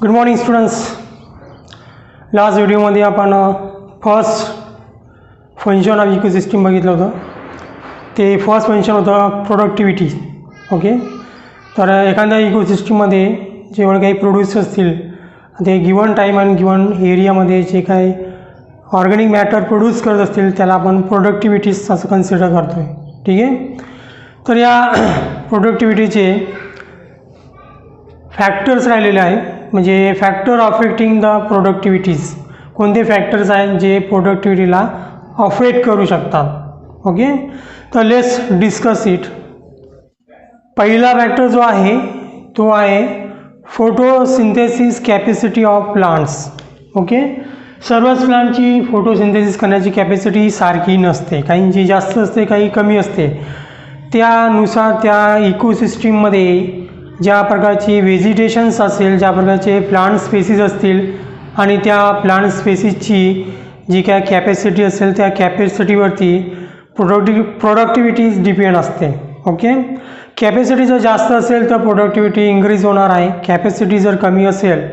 Good morning students. Last व्हिडिओमध्ये आपण first function of ecosystem बघितलं होतं. ते फर्स्ट फंक्शन होतं प्रोडक्टिव्हिटी. ओके, तर एखाद्या इकोसिस्टममध्ये जेवढे काही प्रोड्यूस असतील ते गिवन टाईम आणि गिवन एरियामध्ये जे काही ऑर्गॅनिक मॅटर प्रोड्यूस करत असतील त्याला आपण प्रोडक्टिव्हिटीज असं कन्सिडर करतो आहे. ठीक आहे, तर या प्रोडक्टिव्हिटीचे फॅक्टर्स राहिलेले आहे. म्हणजे फॅक्टर अफेक्टिंग द प्रोडक्टिव्हिटीज, कोणते फॅक्टर्स आहेत जे प्रोडक्टिव्हिटीला अफेक्ट करू शकतात. ओके, तर लेट्स डिस्कस इट. पहिला फॅक्टर जो आहे तो आहे photosynthesis capacity of plants. Okay, सर्वच प्लांटची फोटोसिंथेसिस करण्याची कॅपॅसिटी सारखी नसते, काहींची जास्त असते काही कमी असते. त्यानुसार त्या इकोसिस्टीममध्ये ज्या प्रकारची व्हेजिटेशन्स असेल, ज्या प्रकारचे प्लांट स्पेसीज असतील आणि त्या प्लांट स्पेसीजची जी काय कॅपॅसिटी असेल त्या कॅपॅसिटीवरती प्रोडक्टिव्हिटी डिपेंड असते. ओके, कॅपॅसिटी जर जास्त असेल तर प्रोडक्टिव्हिटी इन्क्रीज होणार आहे, कॅपॅसिटी जर कमी असेल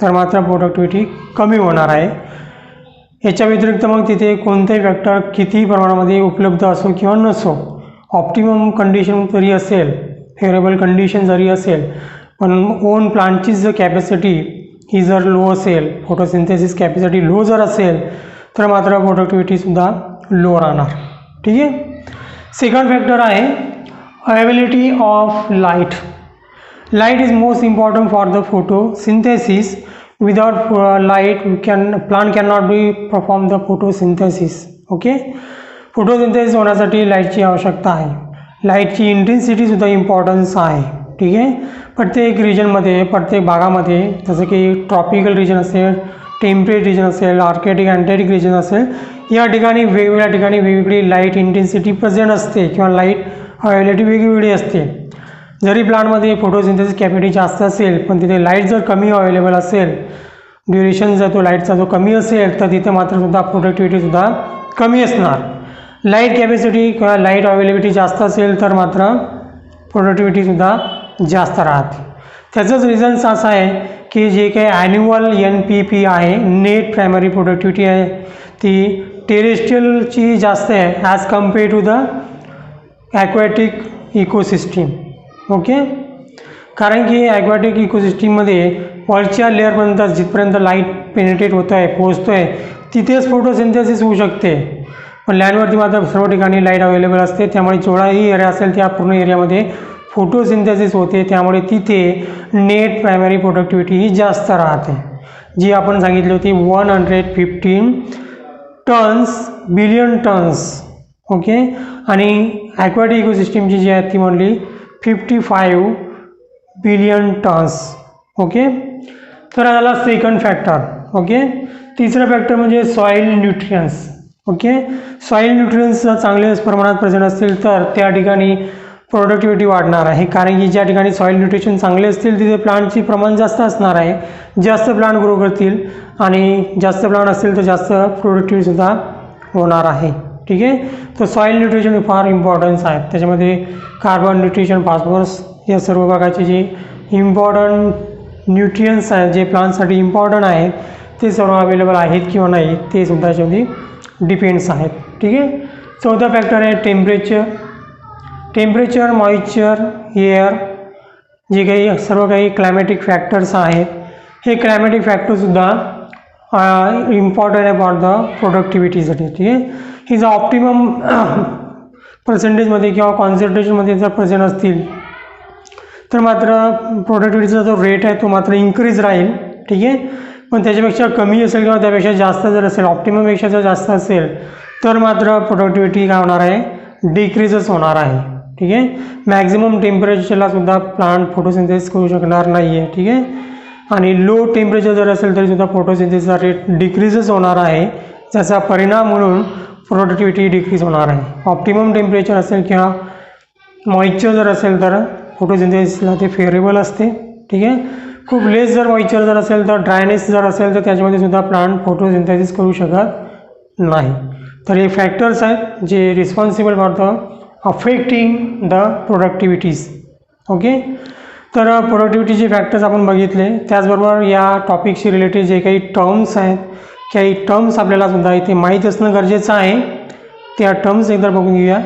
तर मात्र प्रोडक्टिव्हिटी कमी होणार आहे. याच्या व्यतिरिक्त मग तिथे कोणतेही फॅक्टर किती प्रमाणामध्ये उपलब्ध असो किंवा नसो, ऑप्टिमम कंडिशन जरी असेल, फेवरेबल कंडिशन जरी असेल, पण ओन प्लांटची जर कॅपॅसिटी ही जर लो असेल, फोटोसिंथेसिस कॅपॅसिटी लो जर असेल तर मात्र प्रोडक्टिव्हिटीसुद्धा लो राहणार. ठीक आहे. सेकंड फॅक्टर आहे availability of light. Light is most important for the photosynthesis. Without light plant can not be perform the photosynthesis. Okay, photosynthesis होण्यासाठी लाईटची आवश्यकता आहे. लाईटची इंटेन्सिटीसुद्धा इम्पॉर्टन्स आहे. ठीक आहे, प्रत्येक रिजनमध्ये, प्रत्येक भागामध्ये, जसं की ट्रॉपिकल रिजन असेल, टेम्परेट रिजन असेल, आर्कटिक अँटार्क्टिक रिजन असेल, या ठिकाणी वेगवेगळ्या ठिकाणी वेगवेगळी लाईट इंटेन्सिटी प्रेझेंट असते किंवा लाईट अवेलेबिलिटी वेगवेगळी असते. जरी प्लांटमध्ये फोटोसिंथेसिस कॅपॅसिटी जास्त असेल पण तिथे लाईट जर कमी अवेलेबल असेल, ड्युरेशन जर तो लाईटचा जो कमी असेल तर तिथे मात्र सुद्धा प्रोडक्टिव्हिटीसुद्धा कमी असणार. लाईट कॅपॅसिटी किंवा लाईट अवेलेबिलिटी जास्त असेल तर मात्र प्रोडक्टिव्हिटीसुद्धा जास्त राहते. त्याचंच रिझन्स असं आहे की जे काही ॲन्युअल NPP आहे, नेट प्रायमरी प्रोडक्टिव्हिटी आहे, ती टेरेस्ट्रियलची जास्त आहे as compare to the aquatic ecosystem. Okay, कारण की ॲक्वॅटिक इकोसिस्टीममध्ये वरच्या लेअरपर्यंत जिथपर्यंत लाईट पेनिट्रेट होतं आहे, पोहोचतो आहे, तिथेच फोटोसिंथेसिस होऊ शकते. पण लँडवरती मात्र सर्व ठिकाणी लाईट अवेलेबल असते, त्यामुळे जेवढाही एरिया असेल त्या पूर्ण एरियामध्ये फोटोसिंथेसिस होते, त्यामुळे तिथे नेट प्रायमरी प्रोडक्टिव्हिटी ही जास्त राहते, जी आपण सांगितली होती 115 टन्स बिलियन टन्स. ओके, आणि ॲक्वॅटिक इकोसिस्टीमची जी आहे ती म्हणली 55 बिलियन टन्स. ओके, तर झाला सेकंड फॅक्टर. ओके, तिसरं फॅक्टर म्हणजे soil nutrients. Okay, soil nutrients जर चांगल्या प्रमाणात प्रेझेंट असतील तर त्या ठिकाणी प्रोडक्टिव्हिटी वाढणार आहे. कारण की ज्या ठिकाणी सॉईल न्यूट्रिशन चांगले असतील तिथे प्लांटची प्रमाण जास्त असणार आहे, जास्त प्लांट ग्रो करतील आणि जास्त प्लांट असतील तर जास्त प्रोडक्टिव्हिटीसुद्धा होणार आहे. ठीक आहे, तर सॉईल न्यूट्रिशन फार इम्पॉर्टन्स आहे. त्याच्यामध्ये कार्बन, न्यूट्रिशन, फॉस्फरस या सर्व प्रकारचे जे इम्पॉर्टंट न्यूट्रियन्स आहेत, जे प्लांटसाठी इम्पॉर्टंट आहेत, ते सर्व अवेलेबल आहेत किंवा नाही ते सुद्धा याच्यामध्ये डिपेंड्स आहेत. ठीक आहे. चौथा फॅक्टर आहे टेम्परेचर. टेम्परेचर, मॉइश्चर, एअर, जे काही सर्व काही क्लायमॅटिक फॅक्टर्स आहेत, हे क्लायमॅटिक फॅक्टरसुद्धा इम्पॉर्टंट आहे फॉर द प्रोडक्टिव्हिटीसाठी. ठीक आहे, ही जर ऑप्टिमम पर्सेंटेजमध्ये किंवा कॉन्सन्ट्रेशनमध्ये जर प्रेझेंट असतील तर मात्र प्रोडक्टिव्हिटीचा जो रेट आहे तो मात्र इन्क्रीज राहील. ठीक आहे, पण त्याच्यापेक्षा कमी असेल किंवा त्यापेक्षा जास्त जर असेल, ऑप्टिममपेक्षा जर जास्त असेल तर मात्र प्रोडक्टिव्हिटी काय होणार आहे, डिक्रीजच होणार आहे. ठीक आहे, मॅक्झिमम टेम्परेचरला सुद्धा प्लांट फोटोसिंथेसिस करू शकणार नाही आहे. ठीक आहे, आणि लो टेम्परेचर जर असेल तरीसुद्धा फोटोसिंथेसिसचा रेट डिक्रीजच होणार आहे, ज्याचा परिणाम म्हणून प्रोडक्टिव्हिटी डिक्रीज होणार आहे. ऑप्टिमम टेम्परेचर असेल किंवा मॉइश्चर जर असेल तर फोटोसिंथेसिसला ते फेवरेबल असते. ठीक आहे, खूप लेस जर मॉइश्चर जर असेल तर, ड्रायनेस जर असेल तर त्याच्यामध्ये सुद्धा प्लांट फोटोसिंथेसिस करू शकत नाही. तर हे फॅक्टर्स आहेत जे responsible for the affecting the productivities. Okay, तर प्रोडक्टिव्हिटीचे फॅक्टर्स आपण बघितले, त्याचबरोबर या टॉपिकशी रिलेटेड जे काही टर्म्स आहेत काही टर्म्स आपल्याला सुद्धा इथे माहीत असणं गरजेचं आहे. त्या टर्म्स एकदा बघून घेऊया.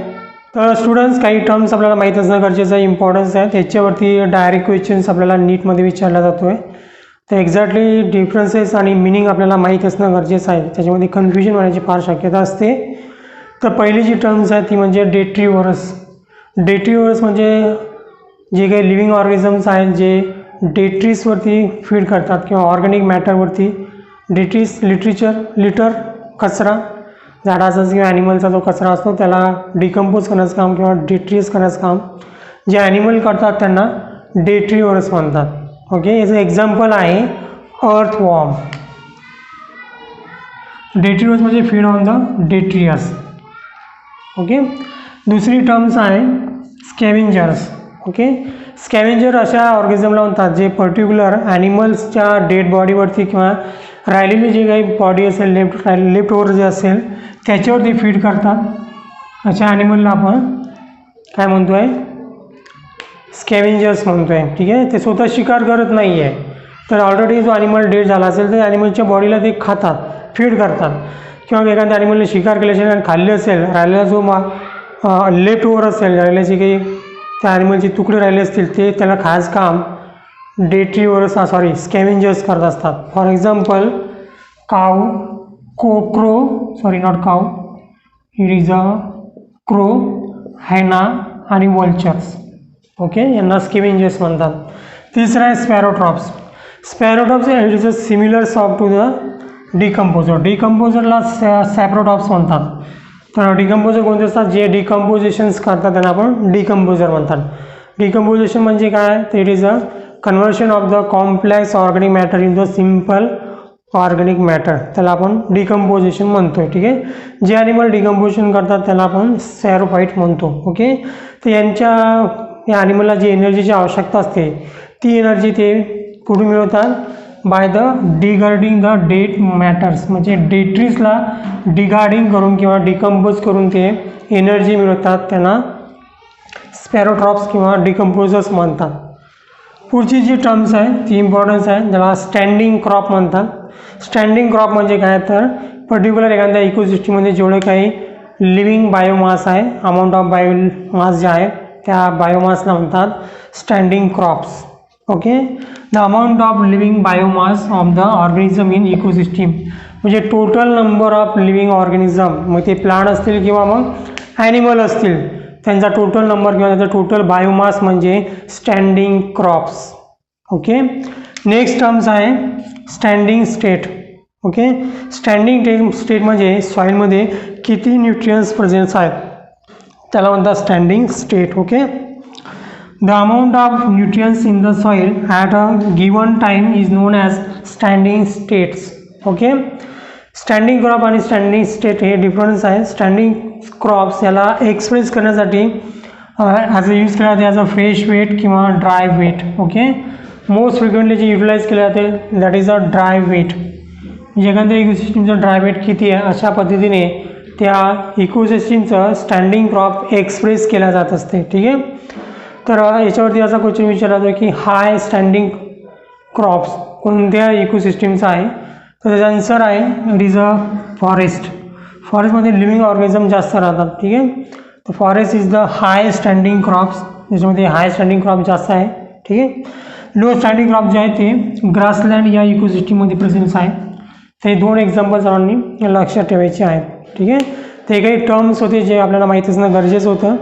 तर स्टुडंट्स काही टर्म्स आपल्याला माहीत असणं गरजेचं आहे, इम्पॉर्टन्स आहे. त्याच्यावरती डायरेक्ट क्वेश्चन्स आपल्याला नीटमध्ये विचारला जातो आहे. तर एक्झॅक्टली डिफरन्सेस आणि मिनिंग आपल्याला माहीत असणं गरजेचं आहे, त्याच्यामध्ये कन्फ्युजन होण्याची फार शक्यता असते. तर पहिली जी टर्म्स आहे ती म्हणजे डेट्रिव्हरस. डेट्रिव्हरस म्हणजे जे काही लिव्हिंग ऑर्गॅनिझम्स आहेत जे डेट्रीसवरती फीड करतात किंवा ऑर्गॅनिक मॅटरवरती. डेट्रीस लिटर कचरा, झाडाचा किंवा ॲनिमलचा जो कचरा असतो त्याला डिकम्पोज करण्याचं काम किंवा डेट्रीज करण्याचं काम जे ॲनिमल करतात त्यांना डेट्रिव्हरस म्हणतात. ओके, याचं एक्झाम्पल आहे अर्थवॉर्म. डेट्रिव्हरस म्हणजे फीड ऑन द डेट्रियस. ओके, दुसरी टर्म्स आहे स्कॅव्हेंजर्स. ओके, स्कॅव्हेंजर अशा ऑर्गॅनिझमला म्हणतात जे पर्टिक्युलर ॲनिमल्सच्या डेड बॉडीवरती किंवा राहिलेली जी काही बॉडी असेल लेफ्ट ओव्हर जे असेल त्याच्यावरती फीड करतात. अशा ॲनिमलला आपण काय म्हणतो आहे, स्कॅव्हेंजर्स म्हणतो आहे. ठीक आहे, ते स्वतः शिकार करत नाही आहे, तर ऑलरेडी जो ॲनिमल डेड झाला असेल तर ॲनिमलच्या बॉडीला ते खातात, फीड करतात. किंवा एखाद्या ॲनिमलने शिकार केले असेल आणि खाल्ले असेल, राहिलेला जो लेफ्ट ओव्हर असेल, राहिलेले जे काही त्या ॲनिमलचे तुकडे राहिले असतील ते त्याला खायचं काम डेट्रिव्हरस स्कॅव्हेंजर्स करत असतात. For example cow, it is a crow, hyena आणि वल्चर्स. ओके, यांना स्कॅव्हेंजर्स म्हणतात. तिसरा आहे saprotrophs. Saprotrophs it is a similar sort to the decomposer. डिकम्पोजरला सॅप्रोटॉप्स म्हणतात. तर डिकम्पोजर कोणते असतात, जे डिकम्पोजिशन्स करतात त्यांना आपण डिकम्पोजर म्हणतात. डिकम्पोजिशन म्हणजे काय, तर it is a conversion of the complex organic matter in the simple organic matter, त्याला आपण डिकम्पोजिशन म्हणतो. ठीक आहे, जे ॲनिमल डिकम्पोजिशन करतात त्याला आपण सॅरोफाईट म्हणतो. ओके, तर या ॲनिमलला जी एनर्जीची आवश्यकता असते ती एनर्जी ते कुठून मिळवतात, by the degrading the dead matters, म्हणजे डेट्रीजला डिगार्डिंग करून किंवा डिकम्पोज करून ते एनर्जी मिळवतात. त्यांना स्पॅरोट्रॉप्स किंवा डिकम्पोजर्स म्हणतात. पुढची जी टर्म्स आहे ती इम्पॉर्टन्स आहे, ज्याला स्टँडिंग क्रॉप म्हणतात. स्टँडिंग क्रॉप म्हणजे काय, तर पर्टिक्युलर एखाद्या इकोसिस्टीममध्ये जेवढे काही लिव्हिंग बायोमास आहे, अमाऊंट ऑफ बायोमास जे आहे त्या बायोमासला म्हणतात standing crops. Okay, the amount of living biomass of the organism in ecosystem, म्हणजे total number of living organism, मग ते प्लांट असतील किंवा मग ॲनिमल असतील, त्यांचा टोटल नंबर किंवा त्याचा टोटल बायोमास म्हणजे standing crops. Okay, next terms आहे standing state. Okay, standing state म्हणजे सॉईलमध्ये किती न्यूट्रियन्स प्रेझेंट्स आहेत त्याला म्हणतात standing state. Okay, the amount of nutrients in the soil at a given time is known as standing states. Okay, standing crop आणि standing state हे difference आहे. Standing crops याला एक्सप्रेस करण्यासाठी ॲज अ यूज केला जाते as a fresh weight किंवा dry weight. Okay, most frequently जे utilize केले जाते that is a dry weight, म्हणजे एखाद्या इकोसिस्टीमचं ड्राय वेट किती आहे अशा पद्धतीने त्या इकोसिस्टीमचं स्टँडिंग क्रॉप एक्सप्रेस केला जात असते. ठीक आहे, तर याच्यावरती असा क्वेश्चन विचारला जातो की हाय स्टँडिंग क्रॉप्स कोणत्या इकोसिस्टीमचा आहे, तर त्याचा आन्सर आहे इट इज अ फॉरेस्ट. फॉरेस्टमध्ये लिव्हिंग ऑर्गॅनिझम जास्त राहतात. ठीक आहे, तर forest is the high standing crops, ज्याच्यामध्ये हाय स्टँडिंग क्रॉप जास्त आहे. ठीक आहे, लो स्टँडिंग क्रॉप जे आहे ते ग्रासलँड या इकोसिस्टीममध्ये प्रेझेंट्स आहे. ते दोन एक्झाम्पल सर्वांनी लक्षात ठेवायचे आहेत. ठीक आहे, ते काही टर्म्स होते जे आपल्याला माहीत असणं गरजेचं होतं.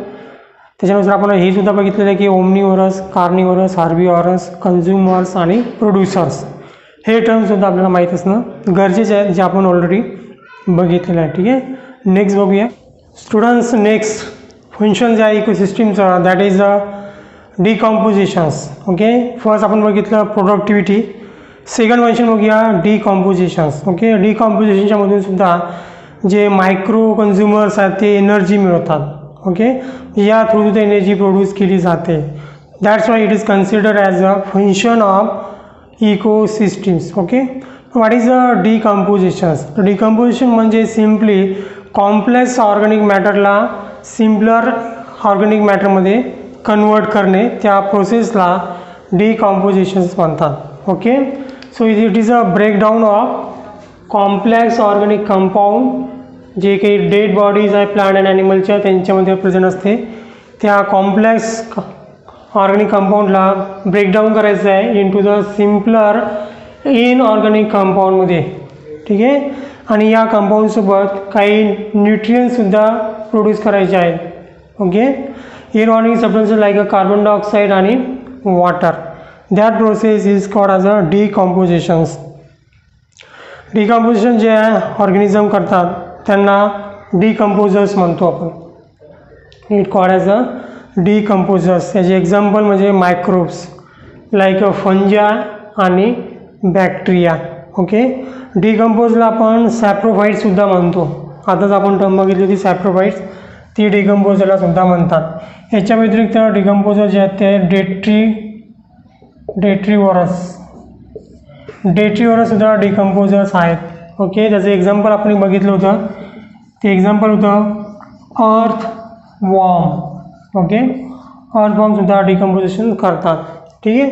त्याच्यानुसार आपण हे सुद्धा बघितलेलं आहे की ओमनिव्हरस, कार्निव्हरस, हार्बिव्हरस, कन्झ्युमर्स आणि प्रोड्युसर्स हे टर्मसुद्धा आपल्याला माहीत असणं गरजेचे आहेत, जे आपण ऑलरेडी बघितलेलं आहे. ठीक आहे, नेक्स्ट बघूया स्टुडंट्स. नेक्स्ट फंक्शन जे आहे इकोसिस्टीमचं दॅट इज डिकॉम्पोजिशन्स. ओके, फर्स्ट आपण बघितलं प्रोडक्टिव्हिटी, सेकंड फंक्शन बघूया डिकॉम्पोजिशन्स. ओके, डिकॉम्पोजिशनच्या मधून सुद्धा जे मायक्रो कन्झ्युमर्स आहेत ते एनर्जी मिळवतात. ओके, या थ्रू द एनर्जी प्रोड्यूस केली जाते. That's why it is consider as a function of ecosystems. Okay, what is a decompositions. Decomposition म्हणजे सिम्पली कॉम्प्लेक्स ऑर्गॅनिक मॅटरला सिम्पलर ऑर्गॅनिक मॅटरमध्ये कन्वर्ट करणे, त्या प्रोसेसला डिकॉम्पोजिशन्स म्हणतात. Okay, so it is a breakdown of complex organic compound जे काही dead bodies आहे प्लांट अँड ॲनिमलच्या त्यांच्यामध्ये प्रेझेंट असते. त्या कॉम्प्लेक्स ऑर्गॅनिक कंपाऊंडला ब्रेकडाऊन करायचं आहे इंटू द सिम्पलर इनऑर्गॅनिक कंपाऊंडमध्ये. ठीक आहे, आणि या कंपाऊंडसोबत काही न्यूट्रियंटसुद्धा प्रोड्यूस करायचे आहेत. Okay, inorganic substances like a carbon dioxide आणि water. That process is called as a decompositions. Decomposition जे आहे ऑर्गॅनिझम करतात त्यांना डिकम्पोजर्स म्हणतो आपण. It called as a decomposers. याचे एक्झाम्पल म्हणजे मायक्रोब्स लाईक अ फंजा आणि बॅक्टेरिया. ओके, डिकम्पोजला आपण सॅप्रोफाईट्ससुद्धा म्हणतो. आताच आपण टर्म बघितली होती सॅप्रोफाईट्स, ती डिकम्पोजरला सुद्धा म्हणतात. याच्या व्यतिरिक्त डिकम्पोजर जे आहेत ते डेट्रीवरस सुद्धा डिकम्पोजर्स आहेत. ओके, त्याचं एक्झाम्पल आपण बघितलं होतं, ते एक्झाम्पल होतं अर्थ वॉर्म. ओके, अर्थ वॉर्मसुद्धा डिकम्पोजिशन करतात. ठीक आहे,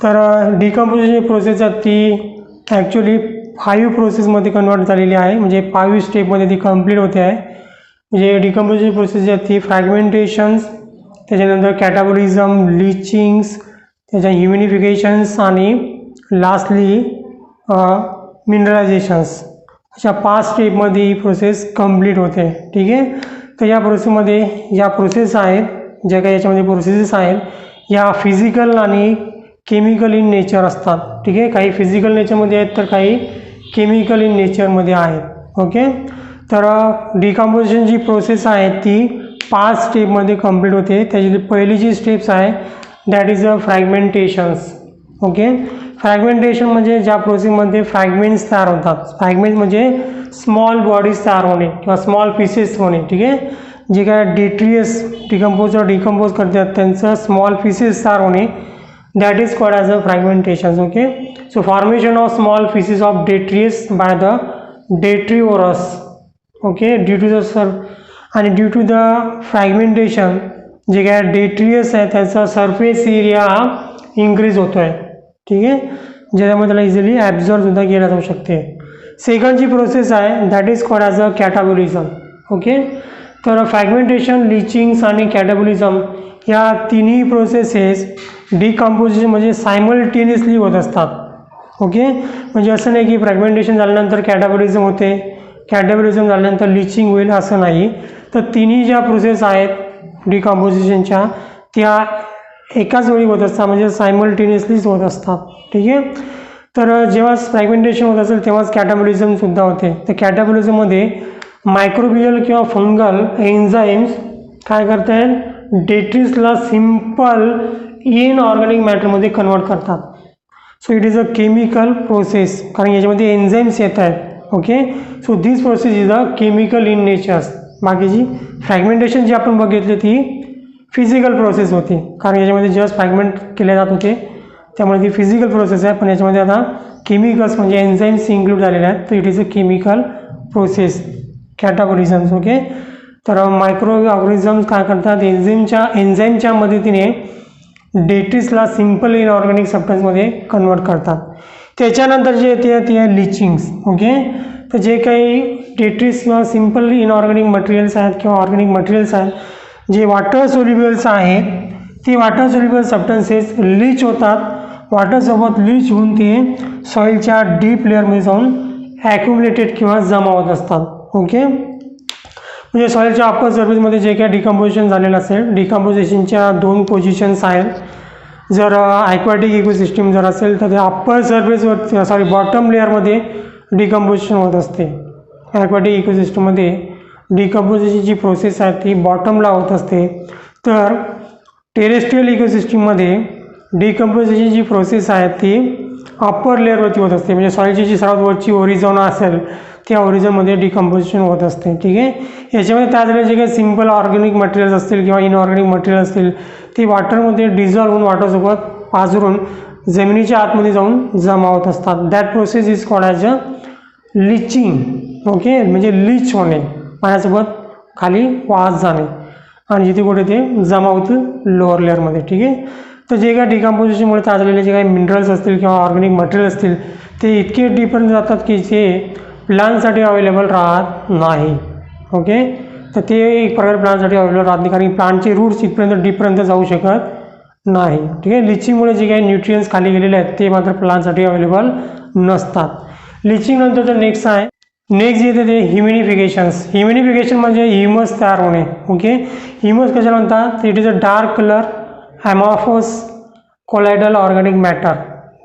तर डिकम्पोजिशन प्रोसेस आहे ती ॲक्च्युली 5 प्रोसेसमध्ये कन्वर्ट झालेली आहे. म्हणजे 5 स्टेपमध्ये ती कंप्लीट होते आहे. म्हणजे डिकम्पोजिशन प्रोसेस जी आहे ती फ्रॅगमेंटेशन्स, त्याच्यानंतर कॅटाबॉलिझम, लिचिंग्स, त्याच्या ह्युमिनिफिकेशन्स आणि लास्टली मिनरलायझेशन्स, अशा 5 स्टेपमध्ये ही प्रोसेस कंप्लीट होते. ठीक आहे, तर या प्रोसेसमध्ये या प्रोसेस आहेत ज्या काही याच्यामध्ये प्रोसेसेस आहेत या फिजिकल आणि केमिकल इन नेचर असतात. ठीक आहे, काही फिजिकल नेचरमध्ये आहेत तर काही केमिकल इन नेचरमध्ये आहेत. ओके, तर डिकम्पोजिशन जी प्रोसेस आहे ती 5 स्टेपमध्ये कंप्लीट होते. त्याची पहिली जी स्टेप्स आहे that is a fragmentations. Okay, fragmentation म्हणजे ज्या प्रोसेसमध्ये फ्रॅगमेंट्स तयार होतात. फ्रॅगमेंट्स म्हणजे स्मॉल बॉडीज तयार होणे किंवा स्मॉल पीसेस होणे. ठीक आहे, जे काय डिट्रियस डिकम्पोज करतात त्यांचं स्मॉल पीसेस तयार होणे, that is called as a fragmentation. Okay, so formation of small pieces of detritus by the detrivorous. Okay, due to the आणि ड्यू टू द फ्रॅगमेंटेशन जे काय डेट्रियस आहे त्याचा सरफेस एरिया इन्क्रीज होतो आहे. ठीक आहे, ज्याच्यामध्ये त्याला इझिली ॲब्झॉर्ब सुद्धा केला जाऊ शकते. सेकंड जी प्रोसेस आहे that is called as a catabolism. Okay, तर फ्रॅगमेंटेशन, लिचिंग्स आणि कॅटाबॉलिझम या तिन्ही प्रोसेसेस डिकम्पोजिशन म्हणजे सायमल्टेनियसली होत असतात. ओके, म्हणजे असं नाही की फ्रॅगमेंटेशन झाल्यानंतर कॅटाबॉलिझम होते, कॅटाबॉलिझम झाल्यानंतर लिचिंग होईल असं नाही. तर तिन्ही ज्या प्रोसेस आहेत डिकम्पोजिशनच्या त्या एकाच वेळी होत असतात, म्हणजे सायमल्टेनियसलीच होत असतात. ठीक आहे, तर जेव्हा फ्रॅगमेंटेशन होत असेल तेव्हाच कॅटाबॉलिझमसुद्धा होते. तर कॅटाबॉलिझममध्ये मायक्रोबियल किंवा फंगल एन्झाईम्स काय करत आहेत, डेट्रिसला सिम्पल इनऑर्गॅनिक मॅटरमध्ये कन्वर्ट करतात. So it is a chemical process, कारण याच्यामध्ये एन्झाईम्स येत आहेत. Okay, so this process is a chemical in nature. बाकीची फ्रॅगमेंटेशन जी आपण बघितली ती फिजिकल प्रोसेस होती, कारण याच्यामध्ये जस्ट फ्रॅगमेंट केले जात होते त्यामुळे ती फिजिकल प्रोसेस आहे. पण याच्यामध्ये आता केमिकल्स म्हणजे एन्झाईम्स इन्क्लूड झालेले आहेत, तर it is a chemical process catabolisms. Okay, तर मायक्रो ऑर्गॅनिझम्स काय करतात, एन्झाईमच्या मदतीने डेट्रिसला सिम्पल इनऑर्गॅनिक सबस्टन्समध्ये कन्वर्ट करतात. त्याच्यानंतर जे येते ते आहे लिचिंग्स. ओके, तर जे काही डेट्रिस किंवा सिम्पल इनऑर्गॅनिक मटेरियल्स आहेत किंवा ऑर्गॅनिक मटेरियल्स आहेत जे वॉटर सोल्युबल्स आहेत ते वॉटर सोल्युबल सबस्टन्सेस लीच होतात. वॉटरसोबत लीच होऊन ते सॉईलच्या डीप लेअरमध्ये जाऊन ॲक्युमुलेटेड किंवा जमा होत असतात. ओके, म्हणजे सॉईलच्या अप्पर सर्फेसमध्ये जे काही डिकम्पोजिशन झालेलं असेल, डिकम्पोजिशनच्या 2 पोझिशन्स आहेत. जर ॲक्वॅटिक इकोसिस्टीम जर असेल तर ते अप्पर सर्फेसवर बॉटम लेअरमध्ये डिकम्पोजिशन होत असते. ॲक्वॅटिक इकोसिस्टममध्ये डिकम्पोजिशनची प्रोसेस आहे ती बॉटमला होत असते. तर टेरेस्ट्रियल इकोसिस्टीममध्ये डिकम्पोजिशनची प्रोसेस आहे ती अप्पर लेअरवरती होत असते. म्हणजे सॉईलची जी सर्वात वरची ओरिझोन असेल त्या ओरिझनमध्ये डिकम्पोजिशन होत असते. ठीक आहे, याच्यामध्ये त्या झालेले जे काही सिम्पल ऑर्गॅनिक मटेरियल्स असतील किंवा इनऑर्गॅनिक मटेरियल असतील ते वॉटरमध्ये डिझॉल्व्ह होऊन वॉटरसोबत पाझरून जमिनीच्या आतमध्ये जाऊन जमा होत असतात. That process is called as a leaching. Okay, म्हणजे लीच होणे, पाण्यासोबत खाली वाहत जाणे आणि जिथे कुठे ते जमा होतं लोअर लेअरमध्ये. ठीक आहे, तर जे काय डिकम्पोजिशनमुळे तयार झालेले जे काही मिनरल्स असतील किंवा ऑर्गॅनिक मटेरियल असतील ते इतके डीपर्यंत जातात की जे प्लांटसाठी अवेलेबल राहत नाही. ओके, तर ते एक प्रकारे प्लांटसाठी अवेलेबल राहत नाही, कारण प्लांटचे रूट्स इथपर्यंत डीपर्यंत जाऊ शकत नाही. ठीक आहे, लिचिंगमुळे जे काही न्यूट्रियन्स खाली गेलेले आहेत ते मात्र प्लांटसाठी अवेलेबल नसतात. लिचिंग नंतर नेक्स्ट आहे, नेक्स्ट येते ते ह्युमिनिफिकेशन्स. ह्युमिनिफिकेशन म्हणजे ह्युमस तयार होणे. ओके, ह्युमस कशाला म्हणतात? It is a dark colour amorphous colloidal organic matter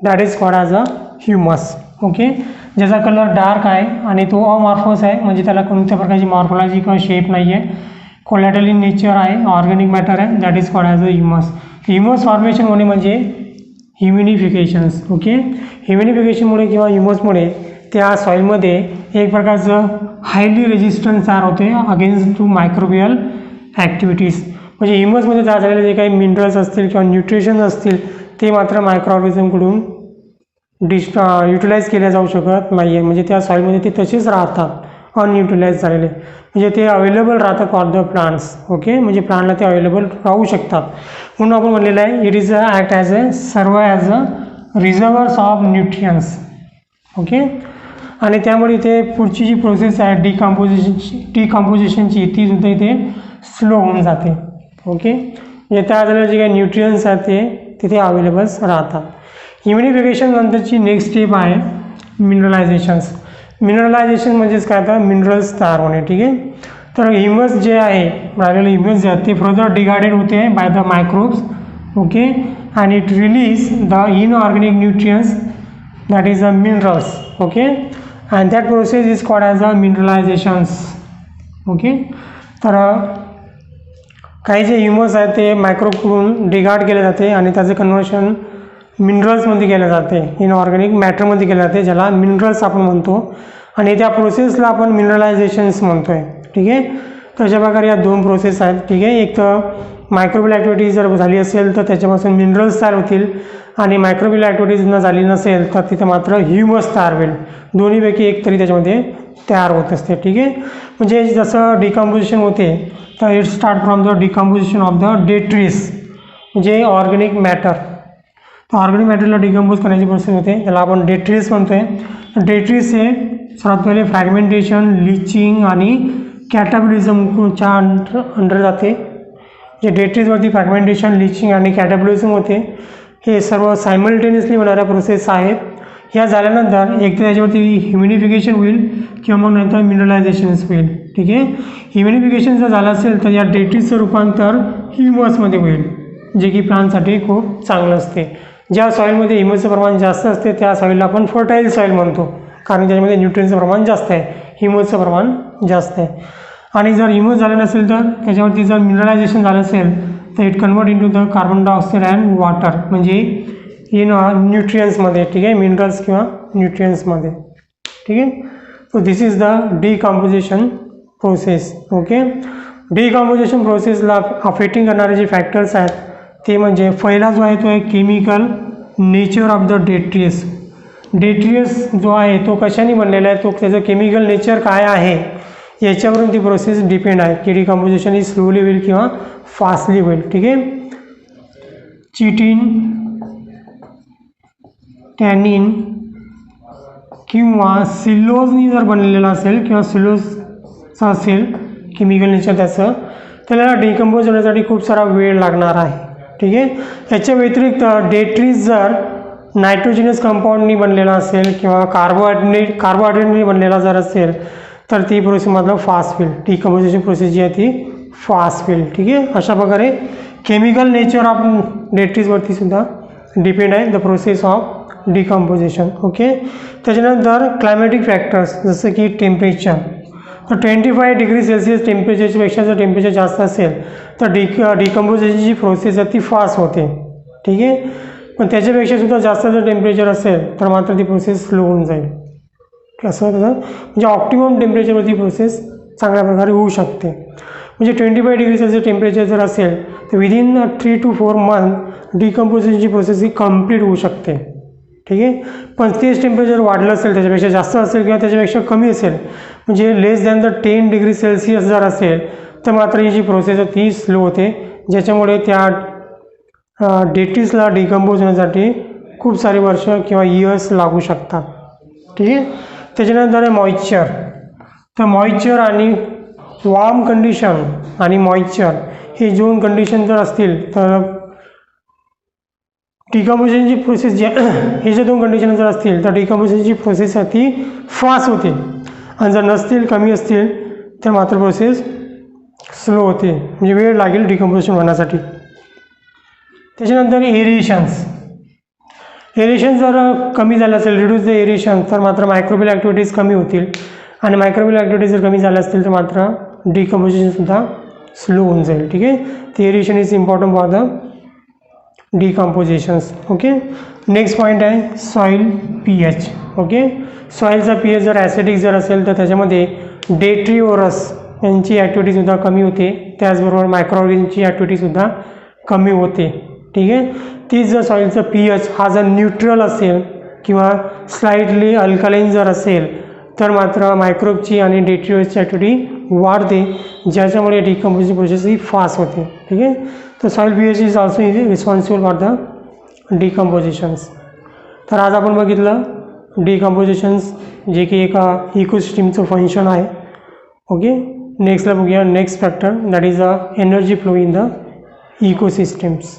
that is called as a humus. Okay, ज्याचा कलर डार्क आहे आणि तो अमॉर्फस आहे, म्हणजे त्याला कोणत्या प्रकारची मॉर्फोलॉजी किंवा शेप नाही आहे, कोलॅयडल इन नेचर आहे, ऑर्गॅनिक मॅटर आहे, that is called as a humus. Humus formation होणे म्हणजे ह्युमिनिफिकेशन्स. ओके, ह्युमिनिफिकेशनमुळे किंवा ह्युमसमुळे त्या सॉईलमध्ये एक प्रकारचं हायली रेजिस्टन्स तयार होते अगेन्स्ट टू मायक्रोबियल ॲक्टिव्हिटीज. म्हणजे ह्युमसमध्ये तयार झालेले जे काही मिनरल्स असतील किंवा न्यूट्रिशन्स असतील ते मात्र मायक्रो ऑर्गॅनिझमकडून युटिलाइज केल्या जाऊ शकत नाही आहे. म्हणजे त्या सॉईलमध्ये ते तसेच राहतात अनयुटिलाइज झालेले, म्हणजे ते अवेलेबल राहतात फॉर द प्लांट्स. ओके, म्हणजे प्लांटला ते अवेलेबल राहू शकतात. म्हणून आपण म्हणलेलं आहे it is act as a serve as a reservoirs of nutrients. Okay, आणि त्यामुळे इथे पुढची जी प्रोसेस आहे डिकम्पोजिशनची ती सुद्धा इथे स्लो होऊन जाते. ओके, म्हणजे तयार झालेले जे काही न्यूट्रियन्स आहेत ते तिथे अवेलेबल्स राहतात. ह्युमिनिफिकेशन नंतरची नेक्स्ट स्टेप आहे मिनरलायझेशन्स. मिनरलायझेशन म्हणजेच काय तर मिनरल्स तयार होणे. ठीक आहे, तर ह्युमस जे आहे राहिलेले ह्युमस जे आहेत ते फर्दर डिग्रेडेड होते बाय द मायक्रोब्स. ओके, आणि it release the inorganic nutrients that is a minerals. Okay, and that process is called as a mineralisations. Okay, तर काही जे ह्युमस आहेत ते मायक्रोबकडून डिग्रेड केले जाते आणि त्याचे कन्व्हर्शन मिनरल्समध्ये केलं जाते, इनऑर्गॅनिक मॅटरमध्ये केलं जाते, ज्याला मिनरल्स आपण म्हणतो, आणि त्या प्रोसेसला आपण मिनरलायझेशन्स म्हणतो आहे. ठीक आहे, तर अशा प्रकारे या दोन प्रोसेस आहेत. ठीक आहे, एक तर मायक्रोबियल ॲक्टिव्हिटी जर झाली असेल तर त्याच्यापासून मिनरल्स तयार होतील, आणि मायक्रोबियल ॲक्टिव्हिटीज न झाली नसेल तर तिथे मात्र ह्युमस तयार होईल. दोन्हीपैकी एक तरी त्याच्यामध्ये तयार होत असते. ठीक आहे, म्हणजे जसं डिकम्पोजिशन होते तर it start from the decomposition of the detritus म्हणजे ऑर्गॅनिक मॅटर. तर ऑर्गॅनिक मॅटरला डिकम्पोज करण्याची प्रोसेस होते, त्याला आपण डेट्रीज म्हणतो आहे. डेट्रीज हे सर्वात पहिले फ्रॅगमेंटेशन, लिचिंग आणि कॅटाबॉलिझमच्या अंडर जाते. जे डेट्रीजवरती फ्रॅगमेंटेशन, लिचिंग आणि कॅटाबॉलिझम होते हे सर्व सायमल्टेनियसली होणाऱ्या प्रोसेस आहेत. ह्या झाल्यानंतर एक तर त्याच्यावरती ह्युमिनिफिकेशन होईल किंवा मग नंतर मिनरलायझेशन्स होईल. ठीक आहे, ह्युमिनिफिकेशन जर झालं असेल तर या डेट्रीजचं रूपांतर ह्युमसमध्ये होईल, जे की प्लांटसाठी खूप चांगलं असते. ज्या सॉईलमध्ये ह्युमसचं प्रमाण जास्त असते त्या सॉईलला आपण फर्टाईल सॉईल म्हणतो, कारण त्याच्यामध्ये न्यूट्रियनचं प्रमाण जास्त आहे, ह्युमसचं प्रमाण जास्त आहे. आणि जर ह्युमस झालं नसेल तर त्याच्यावरती जर मिनरलायझेशन झालं असेल तर it convert into the carbon dioxide and water, म्हणजे इन न्यूट्रियन्समध्ये. ठीक आहे, मिनरल्स किंवा न्यूट्रियन्समध्ये. ठीक आहे, so this is the decomposition process. Okay, decomposition प्रोसेसला अफेक्टिंग करणारे जे फॅक्टर्स आहेत ते म्हणजे पहिला जो आहे तो आहे केमिकल नेचर ऑफ द डेट्रियस. डेट्रियस जो आहे तो कशाने बनलेला आहे, तो त्याचं केमिकल नेचर काय आहे याच्यावरून ती प्रोसेस डिपेंड आहे की डिकम्पोजिशन ही स्लोली होईल किंवा फास्टली होईल. ठीक आहे, चिटिन, टॅनिन किंवा सिलोजनी जर बनलेला असेल किंवा सिलोजचं असेल केमिकल नेचर त्याचं, त्याला डिकम्पोज होण्यासाठी खूप सारा वेळ लागणार आहे. ठीक आहे, याच्या व्यतिरिक्त डेट्रीज जर नायट्रोजिनस कंपाऊंडनी बनलेला असेल किंवा कार्बोहायड्रेटनी बनलेला जर असेल तर ती प्रोसेस मात्र फास्ट होईल. डिकम्पोजिशन प्रोसेस जी आहे ती फास्ट होईल. ठीक आहे, अशा प्रकारे केमिकल नेचर ऑफ डेट्रीजवरती सुद्धा डिपेंड आहे the process of decomposition. Okay, त्याच्यानंतर क्लायमॅटिक फॅक्टर्स जसं की टेम्परेचर. तर 25 डिग्री सेल्सिअस टेम्परेचरपेक्षा जर टेम्परेचर जास्त असेल तर डिकम्पोजिशनची जी प्रोसेस आहे ती फास्ट होते. ठीक आहे, पण त्याच्यापेक्षा सुद्धा जास्त जर टेम्परेचर असेल तर मात्र ती प्रोसेस स्लो होऊन जाईल. कसं त्याचं म्हणजे ऑप्टिमम टेम्परेचरवरती प्रोसेस चांगल्या प्रकारे होऊ शकते. म्हणजे 25 डिग्री सेल्सिअस टेम्परेचर जर असेल तर विदिन 3 to 4 मंथ डिकम्पोजिशनची प्रोसेस ही कंप्लीट होऊ शकते. ठीक आहे, पण तेच टेम्परेचर वाढलं असेल, त्याच्यापेक्षा जास्त असेल किंवा त्याच्यापेक्षा कमी असेल, म्हणजे लेस दॅन द 10 डिग्री सेल्सिअस जर असेल तर मात्र ही जी प्रोसेस आहे ती स्लो होते, ज्याच्यामुळे त्या डेट्रिटिसला डिकम्पोज होण्यासाठी खूप सारे वर्ष किंवा इयर्स लागू शकतात. ठीक आहे. त्याच्यानंतर आहे मॉइश्चर. तर मॉइश्चर आणि वॉर्म कंडिशन आणि मॉइश्चर हे दोन कंडिशन जर असतील तर डिकम्पोजिशनची प्रोसेस जे हे जे दोन कंडिशन जर असतील तर डिकम्पोजिशनची प्रोसेस ती फास्ट होते आणि जर नसतील, कमी असतील तर मात्र प्रोसेस स्लो होते, म्हणजे वेळ लागेल डिकम्पोजिशन होण्यासाठी. त्याच्यानंतर एरिएशन्स. एरिएशन जर कमी झालं असेल, रिड्यूस द एरिएशन, तर मात्र मायक्रोबियल ॲक्टिव्हिटीज कमी होतील आणि मायक्रोबियल ॲक्टिव्हिटीज जर कमी झाल्या असतील तर मात्र डिकम्पोजिशनसुद्धा स्लो होऊन जाईल. ठीक आहे. ते aeration is important for the decompositions. Okay. Next point आहे सॉईल pH. ओके. सॉईलचा pH जर ॲसिडिक जर असेल तर त्याच्यामध्ये डेट्रिओरस यांची ॲक्टिव्हिटीसुद्धा कमी होते, त्याचबरोबर मायक्रोऑर्गॅनिजची ॲक्टिव्हिटीसुद्धा कमी होते. ठीक आहे. तीच जर सॉईलचा pH हा जर न्यूट्रल असेल किंवा स्लाइटली अल्कलाईन जर असेल तर मात्र मायक्रोबची आणि डेट्रिओरसची ॲक्टिव्हिटी वाढते, ज्याच्यामुळे डिकम्पोजिशन प्रोसेस ही फास्ट होते. ठीक आहे. तर soil pH is also responsible for the decompositions. तर आज आपण बघितलं डिकम्पोजिशन्स, जे की एका इकोसिस्टीमचं फंक्शन आहे. ओके. नेक्स्टला बघूया next factor, that is a energy flow in the ecosystems.